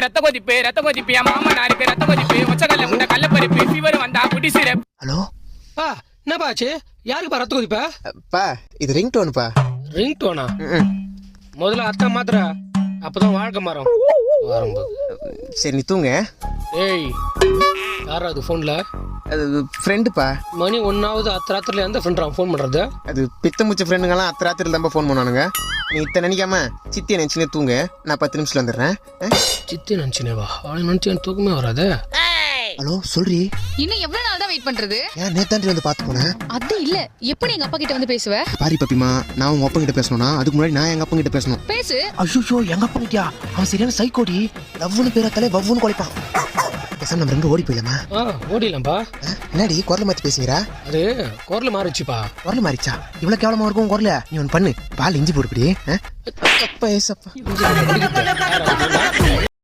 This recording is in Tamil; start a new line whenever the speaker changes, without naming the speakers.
ரத்த கொதிப்பு என் மாமனாருக்கு ரத்த கொதிப்பு ஒச்சக்கல்ல முண்டை கள்ளப்பருப்பு ஃபீவர் வந்தா குடி சிரப்.
ஹலோ
என்னப்பா ஆச்சு? யாருக்குப்பா ரத்த கொதிப்பா?
பா இது ரிங் டோனுப்பா.
Ring Donna? முதல்ல அத்தான் மாத்திர, அப்பதான் வாழ்க்கை மாறும்.
சரி நீ தூங்க.
ஏய் யாரா அது ஃபோன்ல?
அது ஃப்ரெண்டுப்பா.
மணி 1ஆவது அத்தராத்திரில எந்த ஃப்ரெண்ட் ஃபோன் பண்றது?
அது பித்த முச்ச ஃப்ரெண்டுங்கெல்லாம் அத்தராத்திரில தான் ஃபோன் பண்ணுவானுங்க. நீ இத்தனை நினைக்காம சித்தியை நினச்சினே தூங்க. நான் 10 நிமிஷத்துல வந்துடுறேன்.
சித்தி நினச்சினேவா? அவளை நினச்சி எனக்கு தூக்கமே வராது.
ஹலோ சொல்றி.
இன்னும் எவ்வளவு நாள் தான் வெயிட் பண்றது?
ஏன் நேத்தாண்டி வந்து பார்த்து போனேன்.
அது இல்ல, எப்படி எங்க அப்பா கிட்ட வந்து பேசுவ?
பாரி பப்பிமா, நான் உங்க அப்பா கிட்ட பேசணும்னா அதுக்கு முன்னாடி நான் எங்க அப்பா கிட்ட பேசணும்.
பேசு.
ஐயோ எங்க அப்பா கிட்டயா? அவன் சரியான சைக்கோடி. லவ்னு பேரத்தாலே வவ்வுன்னு குலைப்பான். பேசாம நம்ம ரெண்டு ஓடி போயிடலாமா?
ஓடிடலாம்ப்பா.
என்னடி குரல் மாத்தி பேசுகிறா?
அது குரல் மாறிச்சுப்பா.
குரல் மாறிச்சா? இவ்வளவு கேவலமா இருக்கும் குரல. நீ ஒன்று பண்ணு, பால் இஞ்சி போடுப்படி. அப்பா ஏசப்பா.